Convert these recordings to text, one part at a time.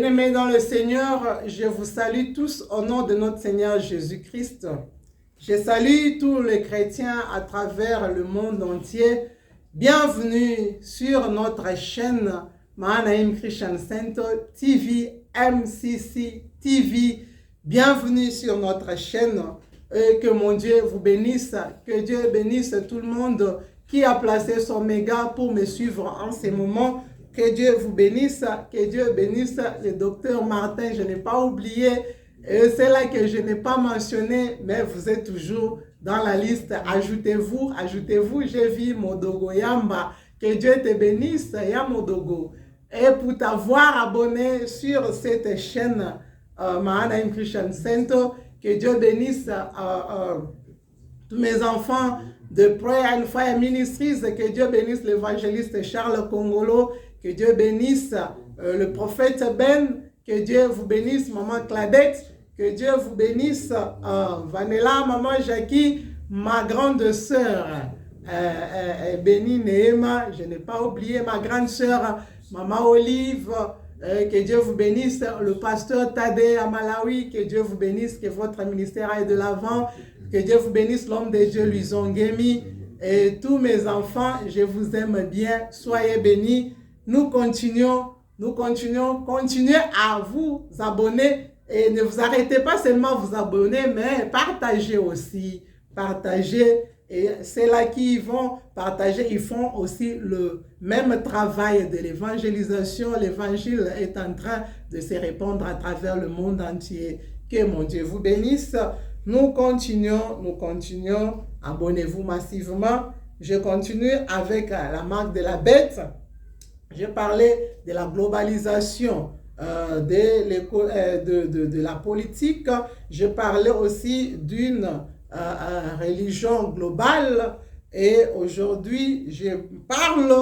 Bien-aimés dans le Seigneur, je vous salue tous au nom de notre Seigneur Jésus-Christ. Je salue tous les chrétiens à travers le monde entier. Bienvenue sur notre chaîne Mahanaim Christian Center TV, MCC TV. Bienvenue sur notre chaîne et que mon Dieu vous bénisse. Que Dieu bénisse tout le monde qui a placé son méga pour me suivre en ces moments. Que Dieu vous bénisse, que Dieu bénisse le docteur Martin. Je n'ai pas oublié, c'est là que je n'ai pas mentionné, mais vous êtes toujours dans la liste. Ajoutez-vous, ajoutez-vous. J'ai vu Modogo Yamba. Que Dieu te bénisse, Yamodogo. Et pour t'avoir abonné sur cette chaîne Mahanaim Christian Center, que Dieu bénisse tous mes enfants de Prayer and Fire Ministries, que Dieu bénisse l'évangéliste Charles Congolo, que Dieu bénisse le prophète Ben, que Dieu vous bénisse Maman Claudette, que Dieu vous bénisse Vanella, Maman Jackie, ma grande sœur Béni Néema, je n'ai pas oublié ma grande sœur Maman Olive, que Dieu vous bénisse le pasteur Tade à Malawi, que Dieu vous bénisse, que votre ministère aille de l'avant, que Dieu vous bénisse l'homme de Dieu Luison Ngemi et tous mes enfants, je vous aime bien, soyez bénis. Nous continuons, continuez à vous abonner et ne vous arrêtez pas seulement à vous abonner, mais partagez aussi, partagez. Et c'est là qui vont partager, ils font aussi le même travail de l'évangélisation. L'évangile est en train de se répandre à travers le monde entier. Que mon Dieu vous bénisse. Nous continuons, abonnez-vous massivement. Je continue avec la marque de la bête. Je parlais de la globalisation de la politique. Je parlais aussi d'une religion globale. Et aujourd'hui, je parle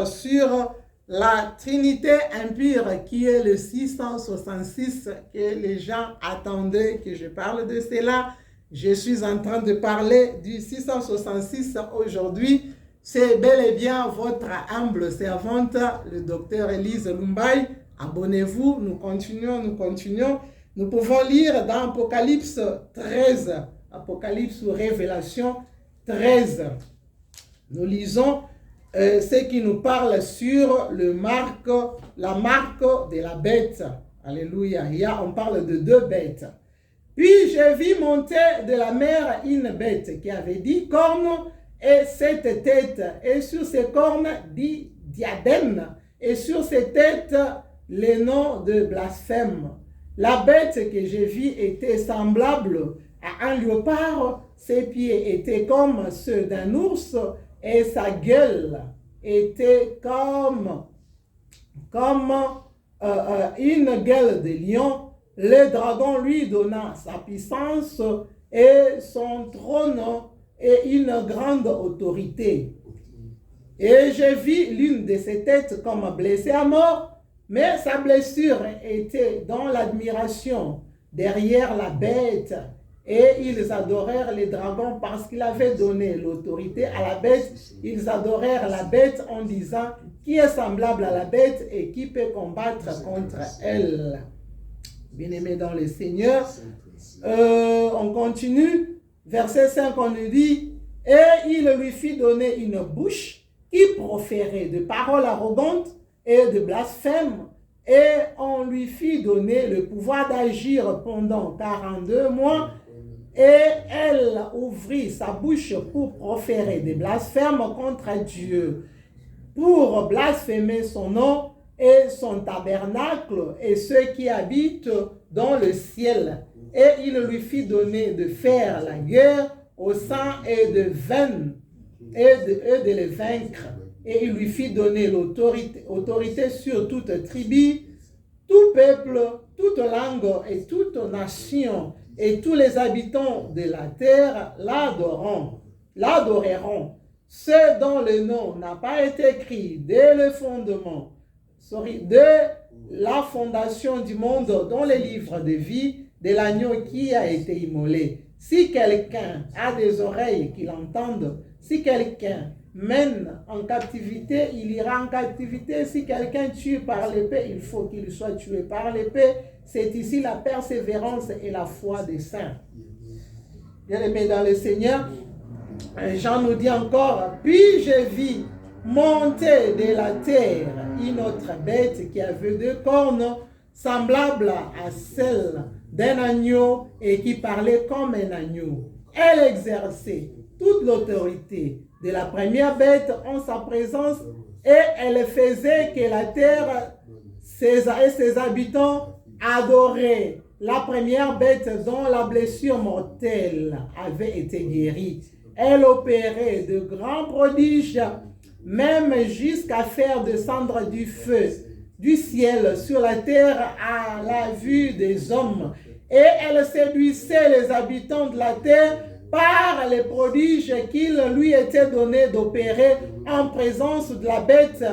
sur la Trinité impure qui est le 666 que les gens attendaient que je parle de cela. Je suis en train de parler du 666 aujourd'hui. C'est bel et bien votre humble servante, le docteur Elise Lumbai. Abonnez-vous, nous continuons. Nous pouvons lire dans Apocalypse 13, Apocalypse ou Révélation 13. Nous lisons ce qui nous parle sur la marque de la bête. Alléluia. On parle de deux bêtes. Puis je vis monter de la mer une bête qui avait 10 cornes et 7 têtes, et sur ces cornes 10 diadèmes, et sur ces têtes les noms de blasphème. La bête que je vis était semblable à un léopard, ses pieds étaient comme ceux d'un ours, et sa gueule était comme une gueule de lion. Le dragon lui donna sa puissance et son trône et une grande autorité. Et je vis l'une de ses têtes comme blessée à mort, mais sa blessure était dans l'admiration derrière la bête. Et ils adorèrent les dragons parce qu'il avait donné l'autorité à la bête. Ils adorèrent la bête en disant qui est semblable à la bête et qui peut combattre contre elle. Bien-aimés dans le Seigneur, on continue. Verset 5, on nous dit, et il lui fit donner une bouche qui proférait de paroles arrogantes et de blasphèmes, et on lui fit donner le pouvoir d'agir pendant 42 mois, et elle ouvrit sa bouche pour proférer des blasphèmes contre Dieu, pour blasphémer son nom et son tabernacle et ceux qui habitent dans le ciel. Et il lui fit donner de faire la guerre au sang et de veines et de les vaincre. Et il lui fit donner l'autorité sur toute tribu, tout peuple, toute langue et toute nation. Et tous les habitants de la terre l'adoreront. Ceux dont le nom n'a pas été écrit dès le fondement, de la fondation du monde dans les livres de vie de l'agneau qui a été immolé. Si quelqu'un a des oreilles qu'il entende, si quelqu'un mène en captivité, il ira en captivité. Si quelqu'un tue par l'épée, il faut qu'il soit tué par l'épée. C'est ici la persévérance et la foi des saints. Bien-aimés dans le Seigneur, Jean nous dit encore, puis je vis monter de la terre une autre bête qui avait 2 cornes, semblable à celle d'un agneau et qui parlait comme un agneau. Elle exerçait toute l'autorité de la première bête en sa présence et elle faisait que la terre et ses habitants adoraient la première bête dont la blessure mortelle avait été guérie. Elle opérait de grands prodiges, même jusqu'à faire descendre du feu du ciel sur la terre à la vue des hommes. Et elle séduisait les habitants de la terre par les prodiges qu'il lui était donné d'opérer en présence de la bête,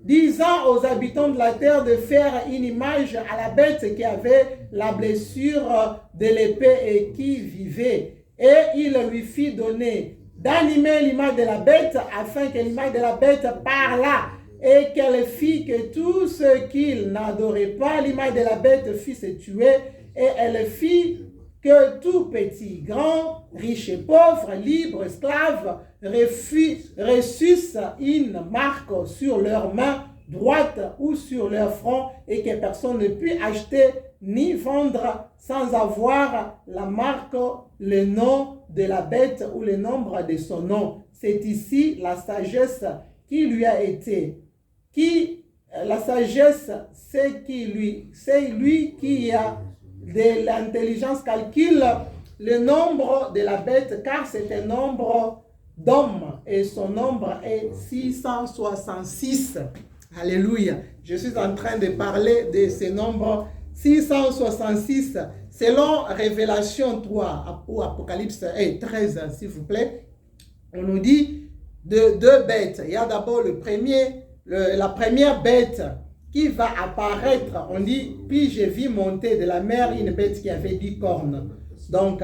disant aux habitants de la terre de faire une image à la bête qui avait la blessure de l'épée et qui vivait. Et il lui fit donner d'animer l'image de la bête afin que l'image de la bête parlât et qu'elle fit que tous ceux qui n'adoraient pas l'image de la bête fissent tuer. Et elle fit que tout petit, grand, riche et pauvre, libre, esclave, reçussent une marque sur leur main droite ou sur leur front et que personne ne put acheter ni vendre sans avoir la marque, le nom de la bête ou le nombre de son nom. C'est ici la sagesse qui lui a été. La sagesse, c'est lui qui a de l'intelligence calcule le nombre de la bête, car c'est un nombre d'hommes et son nombre est 666. Alléluia. Je suis en train de parler de ce nombre 666 selon Révélation 3 ou Apocalypse 13, s'il vous plaît. On nous dit de 2 bêtes. Il y a d'abord la première bête qui va apparaître. On dit, puis je vis monter de la mer une bête qui avait 10 cornes. Donc,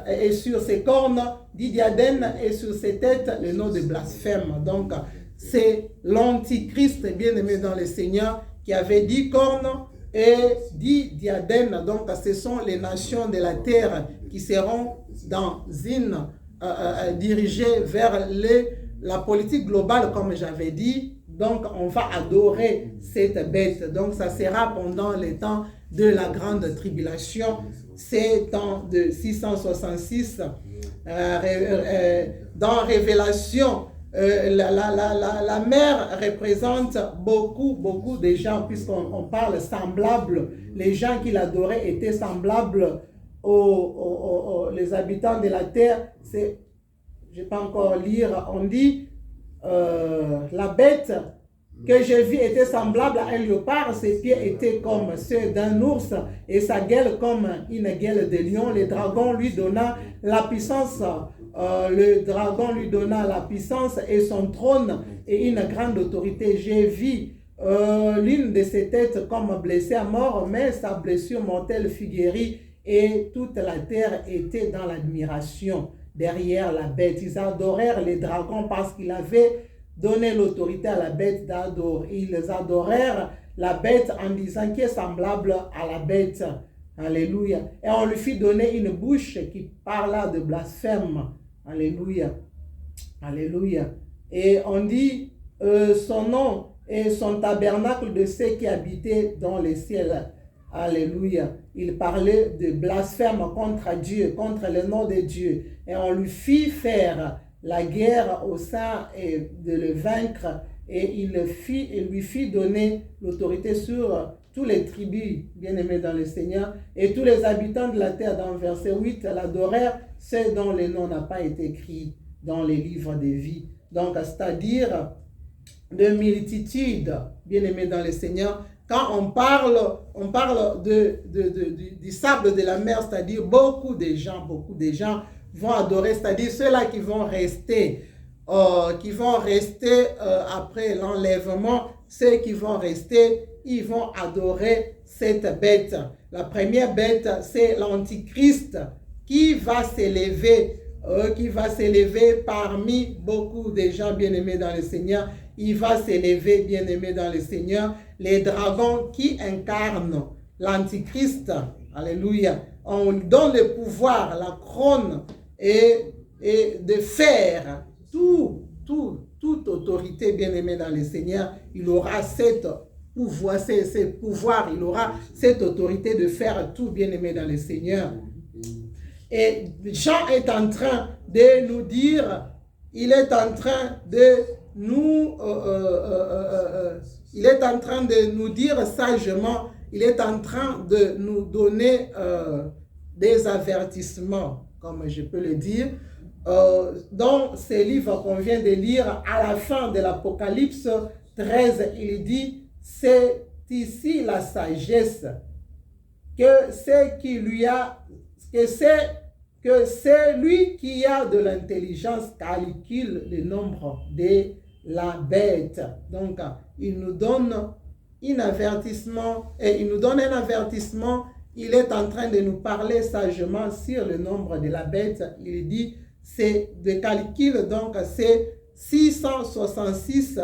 et sur ses cornes, 10 diadèmes, et sur ses têtes, le nom de blasphème. Donc, c'est l'antichrist, bien-aimé dans le Seigneur, qui avait 10 cornes et 10 diadèmes. Donc, ce sont les nations de la terre qui seront dirigées vers la politique globale, comme j'avais dit. Donc, on va adorer cette bête. Donc, ça sera pendant les temps de la grande tribulation, ces temps de 666. Dans Révélation, la mer représente beaucoup de gens, puisqu'on parle semblable. Les gens qui l'adoraient étaient semblables les habitants de la terre. Je ne vais pas encore lire. On dit la bête que j'ai vue était semblable à un léopard, ses pieds étaient comme ceux d'un ours et sa gueule comme une gueule de lion. Le dragon lui donna la puissance, et son trône et une grande autorité. J'ai vu l'une de ses têtes comme blessée à mort, mais sa blessure mortelle fut guérie et toute la terre était dans l'admiration derrière la bête. Ils adorèrent les dragons parce qu'il avait donné l'autorité à la bête d'adorer. Ils adorèrent la bête en disant qu'il est semblable à la bête. Alléluia. Et on lui fit donner une bouche qui parla de blasphème. Alléluia. Alléluia. Et on dit son nom et son tabernacle de ceux qui habitaient dans les ciels. Alléluia. Il parlait de blasphème contre Dieu, contre le nom de Dieu. Et on lui fit faire la guerre au sein et de le vaincre. Et il lui fit donner l'autorité sur tous les tribus, bien-aimés dans le Seigneur, et tous les habitants de la terre. Dans verset 8, l'adorèrent, ceux dont le nom n'a pas été écrit dans les livres de vie. Donc, c'est-à-dire de multitude, bien-aimés dans le Seigneur. Quand on parle du sable de la mer, c'est-à-dire beaucoup de gens vont adorer, c'est-à-dire ceux-là qui vont rester après l'enlèvement, ceux qui vont rester, ils vont adorer cette bête. La première bête, c'est l'Antichrist qui va s'élever qui va s'élever parmi beaucoup de gens bien-aimés dans le Seigneur. Il va s'élever, bien-aimés dans le Seigneur, les dragons qui incarnent l'Antichrist. Alléluia. On lui donne le pouvoir, la couronne et de faire toute autorité bien-aimée dans le Seigneur. Il aura cette pouvoir, il aura cette autorité de faire tout bien-aimé dans le Seigneur. Et Jean est en train de nous dire, il est en train de nous, il est en train de nous dire sagement, il est en train de nous donner des avertissements, comme je peux le dire, dans ces livres qu'on vient de lire à la fin de l'Apocalypse 13, il dit, c'est ici la sagesse, que c'est lui qui a de l'intelligence calcule le nombre de la bête. Donc, il nous donne un avertissement, il est en train de nous parler sagement sur le nombre de la bête. Il dit, c'est de calcul, donc c'est 666.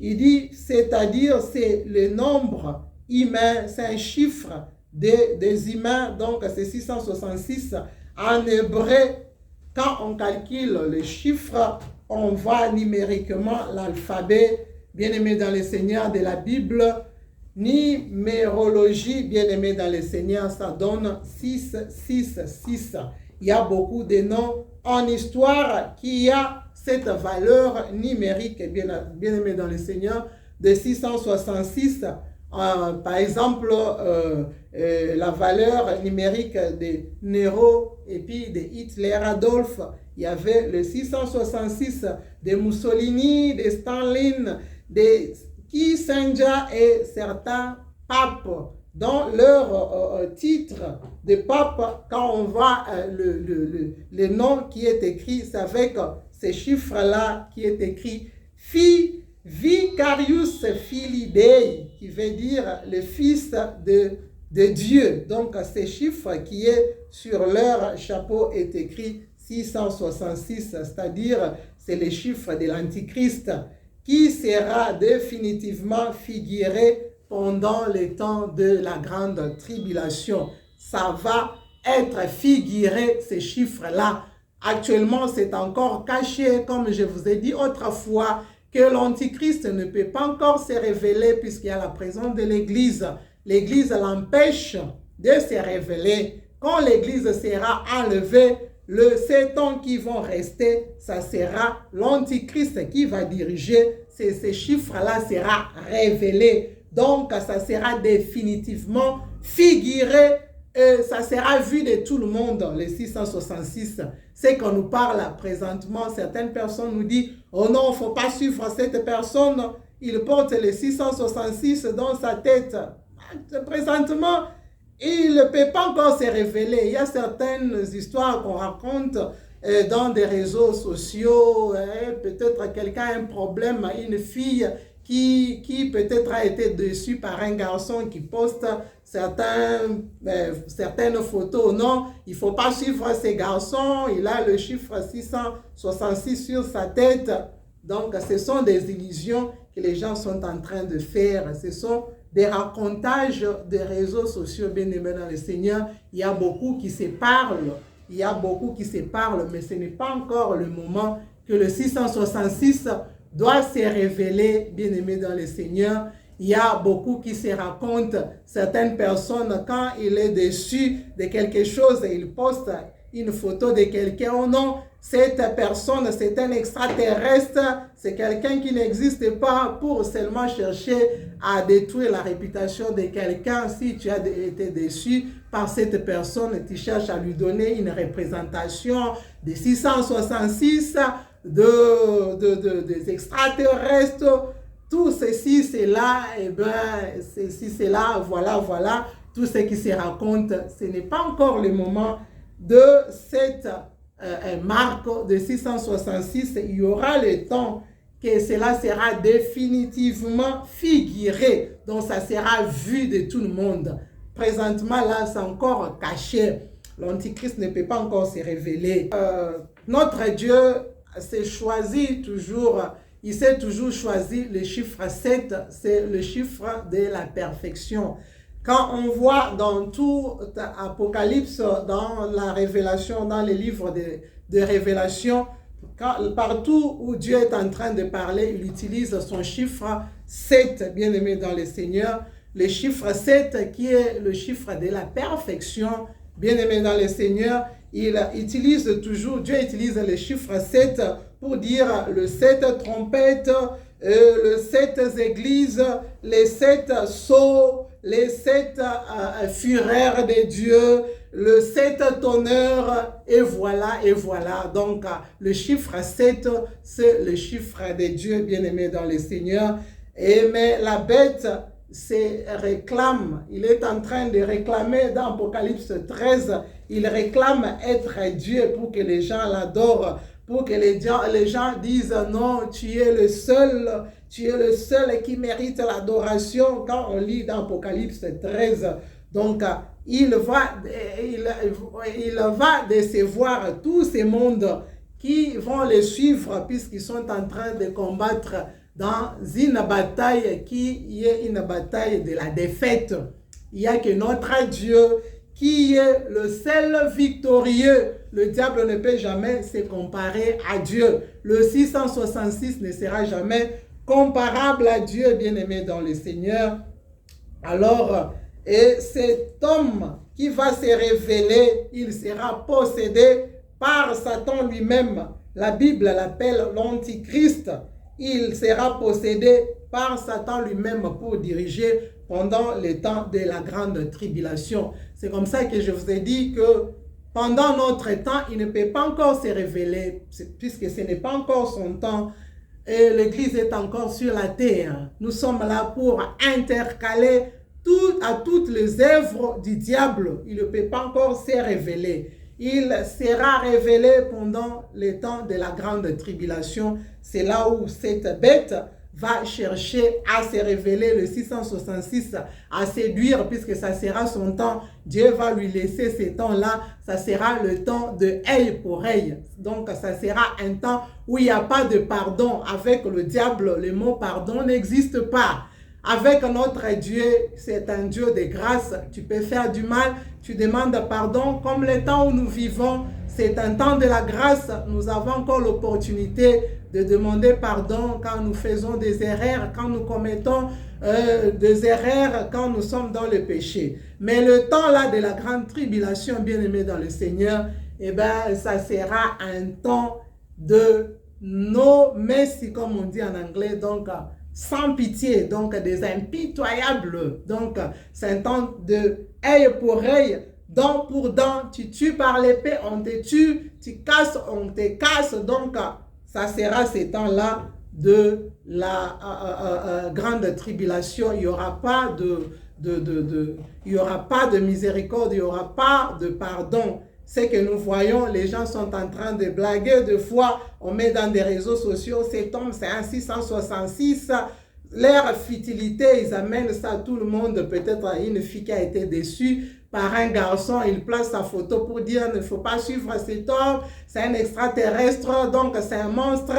Il dit, c'est-à-dire c'est le nombre humain, c'est un chiffre des humains, donc c'est 666. En hébreu, quand on calcule les chiffres, on voit numériquement l'alphabet, bien-aimé dans le Seigneur, de la Bible. Numérologie, bien-aimé dans le Seigneur, ça donne 666. Il y a beaucoup de noms en histoire qui a cette valeur numérique, bien-aimé dans le Seigneur, de 666. Par exemple, la valeur numérique de Nero et puis de Hitler, Adolphe, il y avait le 666 de Mussolini, de Staline, de Kissinger et certains papes. Dans leur titre de pape, quand on voit le nom qui est écrit, c'est avec ces chiffres-là qui est écrit Vicarius Filii Dei, qui veut dire le fils de Dieu. Donc, ces chiffres qui est sur leur chapeau est écrit 666, c'est-à-dire c'est les chiffres de l'Antichrist qui sera définitivement figuré pendant les temps de la grande tribulation. Ça va être figuré, ces chiffres-là. Actuellement, c'est encore caché, comme je vous ai dit autrefois, que l'Antichrist ne peut pas encore se révéler puisqu'il y a la présence de l'Église. L'Église l'empêche de se révéler. Quand l'Église sera enlevée, les 7 ans qui vont rester, ça sera l'Antichrist qui va diriger. Ces chiffres-là seront révélés. Donc, ça sera définitivement figuré et ça sera vu de tout le monde, les 666. C'est qu'on nous parle présentement, certaines personnes nous disent « Oh non, il ne faut pas suivre cette personne, il porte les 666 dans sa tête. » Présentement, il ne peut pas encore se révéler. Il y a certaines histoires qu'on raconte dans des réseaux sociaux. Peut-être quelqu'un a un problème, une fille qui peut-être a été déçue par un garçon qui poste certaines photos. Non, il ne faut pas suivre ces garçons. Il a le chiffre 666 sur sa tête. Donc, ce sont des illusions que les gens sont en train de faire. Ce sont des racontages des réseaux sociaux, bien-aimés dans le Seigneur. Il y a beaucoup qui se parlent. Mais ce n'est pas encore le moment que le 666 doit se révéler, bien-aimé dans le Seigneur. Il y a beaucoup qui se racontent, certaines personnes, quand il est déçu de quelque chose, il poste une photo de quelqu'un. Oh non, cette personne, c'est un extraterrestre, c'est quelqu'un qui n'existe pas, pour seulement chercher à détruire la réputation de quelqu'un. Si tu as été déçu par cette personne, tu cherches à lui donner une représentation de 666, des extraterrestres, tout ceci, c'est là, et bien, ceci, c'est là, voilà, tout ce qui se raconte. Ce n'est pas encore le moment de cette marque de 666. Il y aura le temps que cela sera définitivement figuré, donc ça sera vu de tout le monde. Présentement, là, c'est encore caché. l'Antichrist ne peut pas encore se révéler. Notre Dieu s'est choisi toujours, il s'est toujours choisi le chiffre 7, c'est le chiffre de la perfection. Quand on voit dans tout Apocalypse, dans la révélation, dans les livres de révélation, partout où Dieu est en train de parler, il utilise son chiffre 7, bien aimé dans le Seigneur. Le chiffre 7 qui est le chiffre de la perfection, bien aimé dans le Seigneur. Il utilise toujours, Dieu utilise le chiffre 7 pour dire le 7 trompettes, les 7 églises, les 7 sceaux, les 7 fureurs de Dieu, le 7 tonnerre, et voilà, et voilà. Donc, le chiffre 7, c'est le chiffre de Dieu, bien-aimé dans le Seigneur. Mais la bête se réclame, il est en train de réclamer dans Apocalypse 13, il réclame être Dieu pour que les gens l'adorent, pour que les gens disent non, tu es le seul qui mérite l'adoration. Quand on lit dans Apocalypse 13, donc il va décevoir tous ces mondes qui vont les suivre puisqu'ils sont en train de combattre dans une bataille qui est une bataille de la défaite. Il n'y a que notre Dieu qui est le seul victorieux. Le diable ne peut jamais se comparer à Dieu. Le 666 ne sera jamais comparable à Dieu, bien-aimé dans le Seigneur. Alors, et cet homme qui va se révéler, il sera possédé par Satan lui-même. La Bible l'appelle l'Antichrist. Il sera possédé par Satan lui-même pour diriger pendant le temps de la grande tribulation. C'est comme ça que je vous ai dit que pendant notre temps, il ne peut pas encore se révéler, puisque ce n'est pas encore son temps, et l'Église est encore sur la terre. Nous sommes là pour intercaler toutes les œuvres du diable. Il ne peut pas encore se révéler. Il sera révélé pendant le temps de la grande tribulation. C'est là où cette bête va chercher à se révéler, le 666, à séduire, puisque ça sera son temps. Dieu va lui laisser ce temps-là. Ça sera le temps de œil pour œil. Donc, ça sera un temps où il n'y a pas de pardon. Avec le diable, le mot pardon n'existe pas. Avec notre Dieu, c'est un Dieu de grâce. Tu peux faire du mal, tu demandes pardon. Comme le temps où nous vivons, c'est un temps de la grâce. Nous avons encore l'opportunité de demander pardon quand nous faisons des erreurs, quand nous commettons des erreurs, quand nous sommes dans le péché. Mais le temps là de la grande tribulation, bien-aimé dans le Seigneur, eh ben, ça sera un temps de no mercy, comme on dit en anglais, donc sans pitié, donc des impitoyables. Donc, c'est un temps de œil pour œil, dent pour dent. Tu tues par l'épée, on te tue. Tu casses, on te casse. Donc, ça sera ces temps-là de la grande tribulation. Il n'y aura pas il y aura pas de miséricorde, il n'y aura pas de pardon. C'est que nous voyons, les gens sont en train de blaguer. Des fois, on met dans des réseaux sociaux, cet homme, c'est un 666. Leur futilité, ils amènent ça à tout le monde. Peut-être une fille qui a été déçue par un garçon, il place sa photo pour dire, il ne faut pas suivre cet homme, c'est un extraterrestre, donc c'est un monstre,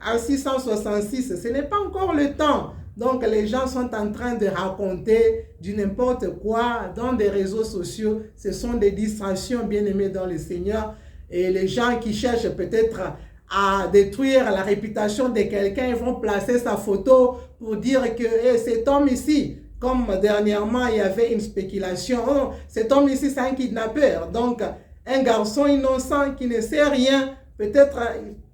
un 666. Ce n'est pas encore le temps. Donc, les gens sont en train de raconter du n'importe quoi dans des réseaux sociaux. Ce sont des distractions, bien-aimées dans le Seigneur. Et les gens qui cherchent peut-être à détruire la réputation de quelqu'un, ils vont placer sa photo pour dire que cet homme ici, comme dernièrement, il y avait une spéculation, oh, cet homme ici, c'est un kidnappeur. Donc, un garçon innocent qui ne sait rien, peut-être...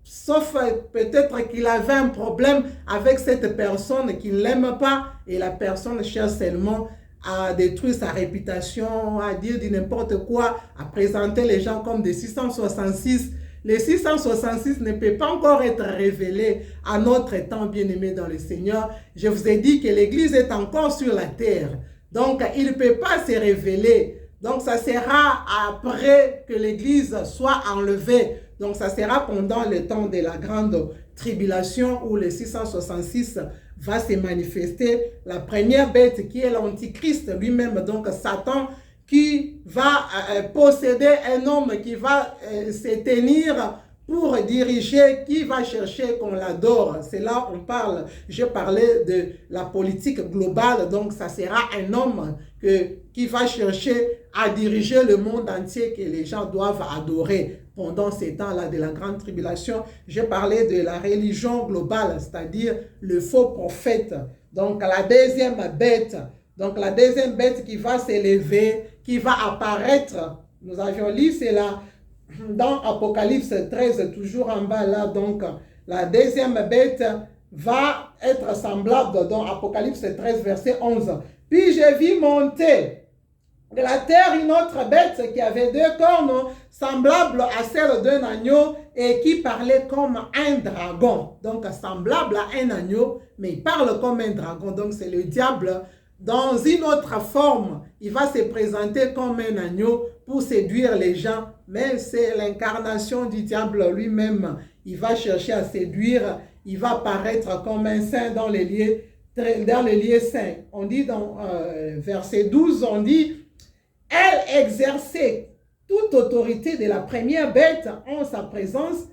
Sauf peut-être qu'il avait un problème avec cette personne qui ne l'aime pas et la personne cherche seulement à détruire sa réputation, à dire du n'importe quoi, à présenter les gens comme des 666. Les 666 ne peut pas encore être révélé à notre temps, bien-aimé dans le Seigneur. Je vous ai dit que l'Église est encore sur la terre. Donc, il ne peut pas se révéler. Donc, ça sera après que l'Église soit enlevée. Donc, ça sera pendant le temps de la grande tribulation où le 666 va se manifester. La première bête qui est l'Antichrist lui-même, donc Satan, qui va posséder un homme qui va se tenir pour diriger, qui va chercher qu'on l'adore. C'est là on parle, je parlais de la politique globale, donc ça sera un homme qui va chercher à diriger le monde entier que les gens doivent adorer pendant ces temps-là de la grande tribulation. Je parlais de la religion globale, c'est-à-dire le faux prophète. Donc la deuxième bête, qui va s'élever, qui va apparaître, nous avions lu cela dans Apocalypse 13, toujours en bas là, donc la deuxième bête va être semblable dans Apocalypse 13, verset 11. Puis j'ai vu monter de la terre une autre bête qui avait 2 cornes semblables à celle d'un agneau et qui parlait comme un dragon. Donc semblable à un agneau, mais il parle comme un dragon. Donc c'est le diable dans une autre forme. Il va se présenter comme un agneau pour séduire les gens, mais c'est l'incarnation du diable lui-même. Il va chercher à séduire, il va paraître comme un saint dans les lieux saints. On dit dans verset 12, on dit « Elle exerçait toute autorité de la première bête en sa présence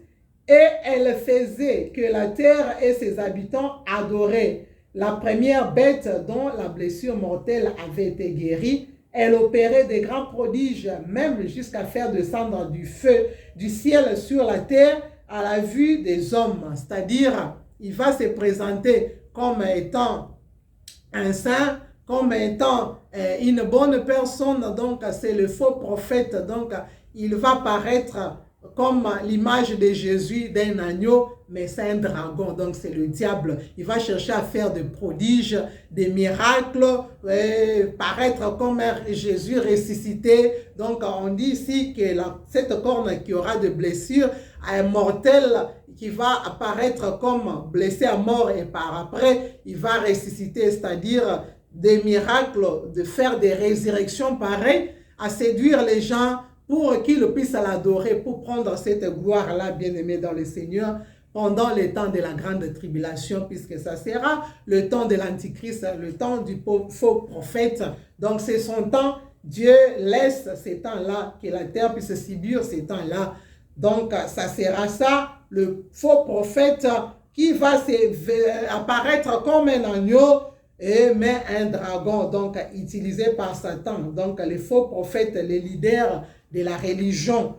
et elle faisait que la terre et ses habitants adoraient la première bête dont la blessure mortelle avait été guérie. Elle opérait des grands prodiges, même jusqu'à faire descendre du feu du ciel sur la terre à la vue des hommes. » C'est-à-dire, il va se présenter comme étant un saint, comme étant une bonne personne. Donc, c'est le faux prophète. Donc, il va paraître comme l'image de Jésus d'un agneau, mais c'est un dragon, donc c'est le diable. Il va chercher à faire des prodiges, des miracles, paraître comme Jésus ressuscité. Donc on dit ici que cette corne qui aura des blessures mortelles, qui va apparaître comme blessé à mort et par après, il va ressusciter, c'est-à-dire des miracles, de faire des résurrections pareilles, à séduire les gens, pour qu'ils puissent l'adorer, pour prendre cette gloire-là, bien-aimé dans le Seigneur, pendant le temps de la grande tribulation, puisque ça sera le temps de l'Antichrist, le temps du faux prophète. Donc c'est son temps, Dieu laisse ces temps-là, que la terre puisse subir ces temps-là. Donc ça sera ça, le faux prophète qui va apparaître comme un agneau, mais un dragon, donc utilisé par Satan. Donc les faux prophètes, les leaders de la religion,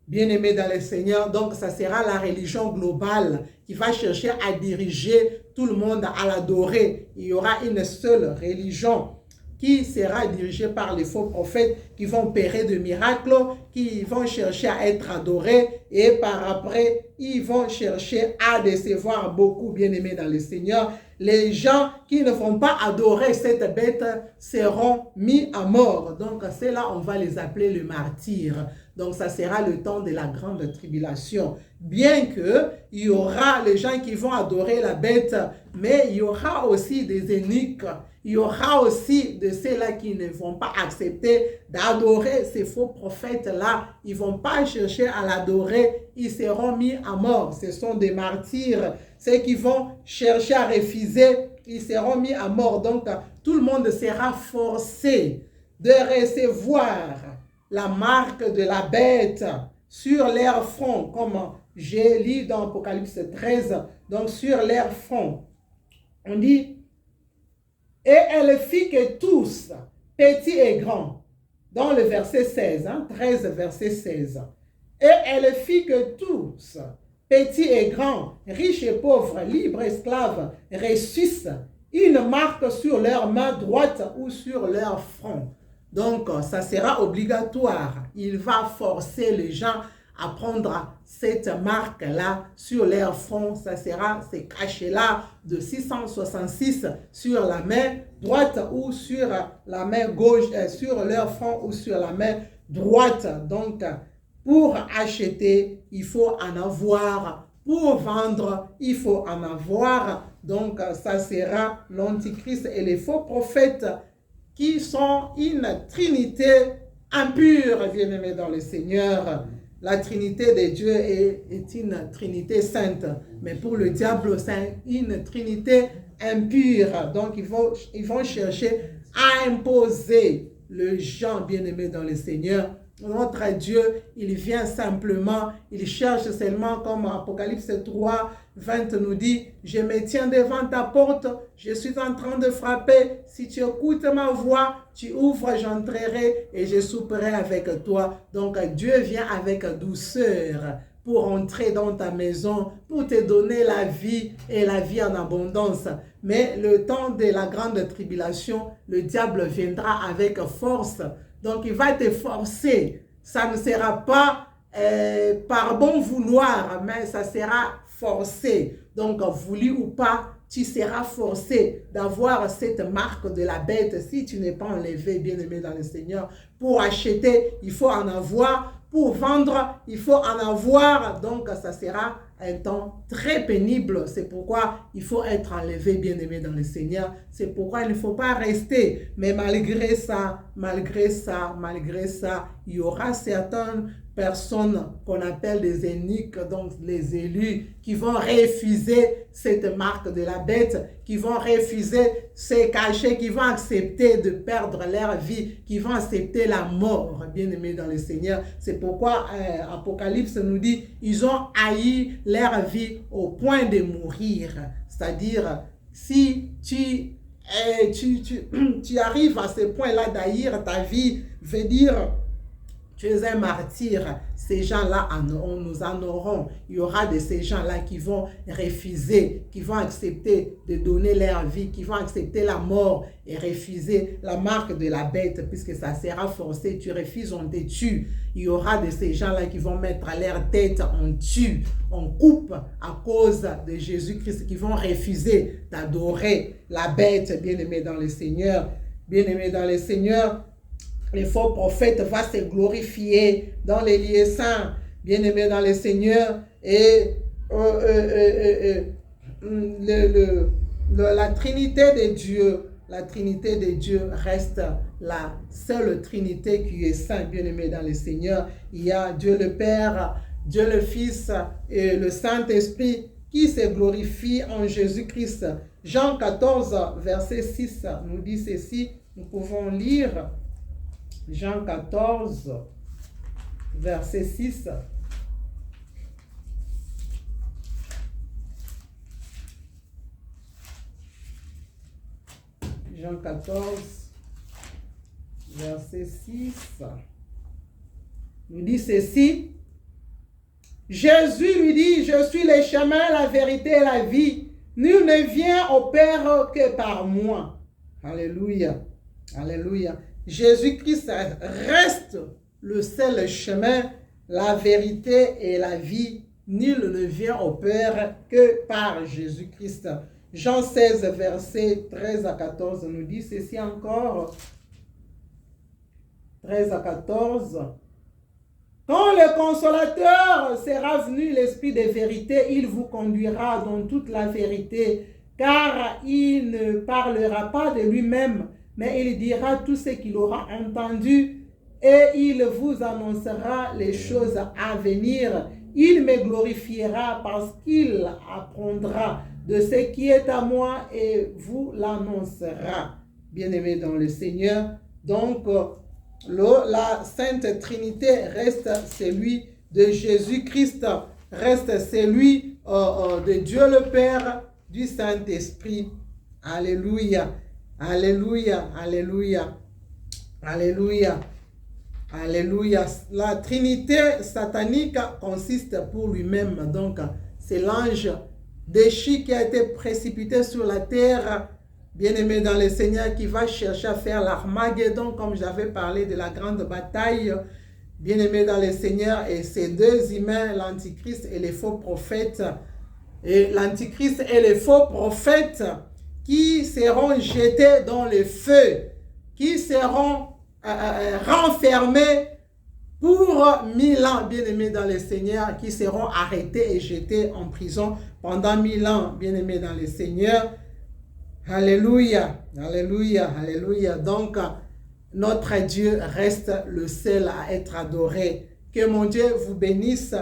bien-aimés dans le Seigneur, donc ça sera la religion globale qui va chercher à diriger tout le monde, à l'adorer. Il y aura une seule religion qui sera dirigée par les faux prophètes qui vont opérer de miracles, qui vont chercher à être adorés et par après, ils vont chercher à décevoir beaucoup, bien-aimés dans le Seigneur. Les gens qui ne vont pas adorer cette bête seront mis à mort. Donc, c'est là on va les appeler le martyr. Donc, ça sera le temps de la grande tribulation. Bien que il y aura les gens qui vont adorer la bête, mais il y aura aussi des eunuques. Il y aura aussi de ceux-là qui ne vont pas accepter d'adorer ces faux prophètes-là. Ils ne vont pas chercher à l'adorer. Ils seront mis à mort. Ce sont des martyrs. Ceux qui vont chercher à refuser, ils seront mis à mort. Donc, tout le monde sera forcé de recevoir la marque de la bête sur leur front, comme j'ai lu dans Apocalypse 13, donc sur leur front. On dit, et elle fit que tous, petits et grands, dans le verset 16, 13, verset 16, et elle fit que tous, petits et grands, riches et pauvres, libres, esclaves, reçussent une marque sur leur main droite ou sur leur front. Donc, ça sera obligatoire. Il va forcer les gens à prendre cette marque-là sur leur front. Ça sera ces cachets-là de 666 sur la main droite ou sur la main gauche, sur leur front ou sur la main droite. Donc, pour acheter, il faut en avoir. Pour vendre, il faut en avoir. Donc, ça sera l'Antichrist et les faux prophètes qui sont une trinité impure, bien-aimés dans le Seigneur. La trinité de Dieu est une trinité sainte, mais pour le diable, c'est une trinité impure. Donc, ils vont chercher à imposer les gens bien-aimés dans le Seigneur. Notre Dieu, il vient simplement, il cherche seulement, comme Apocalypse 3, 20 nous dit, je me tiens devant ta porte, je suis en train de frapper, si tu écoutes ma voix, tu ouvres, j'entrerai et je souperai avec toi. Donc Dieu vient avec douceur pour entrer dans ta maison, pour te donner la vie et la vie en abondance. Mais le temps de la grande tribulation, le diable viendra avec force. Donc il va te forcer. Ça ne sera pas par bon vouloir, mais ça sera forcé. Donc voulu ou pas, tu seras forcé d'avoir cette marque de la bête si tu n'es pas enlevé, bien-aimé dans le Seigneur. Pour acheter, il faut en avoir. Pour vendre, il faut en avoir. Donc, ça sera un temps très pénible. C'est pourquoi il faut être enlevé, bien-aimé dans le Seigneur. C'est pourquoi il ne faut pas rester. Mais malgré ça, il y aura certaines personnes qu'on appelle des eunuques, donc les élus, qui vont refuser cette marque de la bête, qui vont refuser ces cachets, qui vont accepter de perdre leur vie, qui vont accepter la mort, bien-aimés dans le Seigneur. C'est pourquoi Apocalypse nous dit, ils ont haï leur vie au point de mourir. C'est-à-dire, si tu arrives à ce point-là d'haïr ta vie, veut dire tu es un martyr. Ces gens-là, nous en aurons. Il y aura de ces gens-là qui vont refuser, qui vont accepter de donner leur vie, qui vont accepter la mort et refuser la marque de la bête, puisque ça sera forcé. Tu refuses, on te tue. Il y aura de ces gens-là qui vont mettre leur tête, on tue, on coupe à cause de Jésus-Christ, qui vont refuser d'adorer la bête, bien-aimé dans le Seigneur. Bien-aimé dans le Seigneur, les faux prophètes vont se glorifier dans les lieux saints, bien-aimés dans le Seigneur, et la Trinité de Dieu reste la seule Trinité qui est sainte, bien-aimés dans le Seigneur. Il y a Dieu le Père, Dieu le Fils et le Saint-Esprit qui se glorifient en Jésus-Christ. Jean 14, verset 6 nous dit ceci, nous pouvons lire Jean 14, verset 6. Jean 14, verset 6. Nous dit ceci. Jésus lui dit, je suis le chemin, la vérité et la vie. Nul ne vient au Père que par moi. Alléluia. Alléluia. Jésus-Christ reste le seul chemin, la vérité et la vie. Nul ne vient au Père que par Jésus-Christ. Jean 16, versets 13 à 14 nous dit ceci encore. 13 à 14. Quand le Consolateur sera venu, l'Esprit de vérité, il vous conduira dans toute la vérité, car il ne parlera pas de lui-même, mais il dira tout ce qu'il aura entendu et il vous annoncera les choses à venir. Il me glorifiera parce qu'il apprendra de ce qui est à moi et vous l'annoncera. Bien-aimés dans le Seigneur, donc la Sainte Trinité reste celui de Jésus-Christ, reste celui de Dieu le Père, du Saint-Esprit. Alléluia. Alléluia, alléluia, alléluia, alléluia. La Trinité satanique consiste pour lui-même. Donc, c'est l'ange déchu qui a été précipité sur la terre, bien-aimé dans le Seigneur, qui va chercher à faire l'Armageddon, comme j'avais parlé de la grande bataille, bien-aimé dans le Seigneur, et ces deux humains, l'Antichrist et les faux prophètes, et l'Antichrist et les faux prophètes, qui seront jetés dans le feu, qui seront renfermés pour 1000 ans, bien-aimés dans le Seigneur, qui seront arrêtés et jetés en prison pendant 1000 ans, bien-aimés dans le Seigneur. Alléluia, alléluia, alléluia. Donc, notre Dieu reste le seul à être adoré. Que mon Dieu vous bénisse,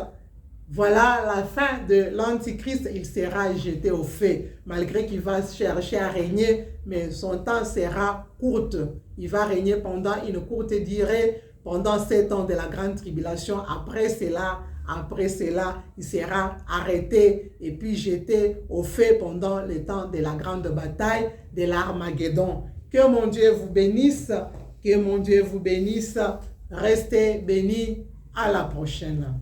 voilà la fin de l'Antichrist, il sera jeté au feu, malgré qu'il va chercher à régner, mais son temps sera court. Il va régner pendant une courte durée, pendant 7 ans de la grande tribulation. Après cela, il sera arrêté et puis jeté au feu pendant le temps de la grande bataille de l'Armageddon. Que mon Dieu vous bénisse, que mon Dieu vous bénisse. Restez bénis. À la prochaine.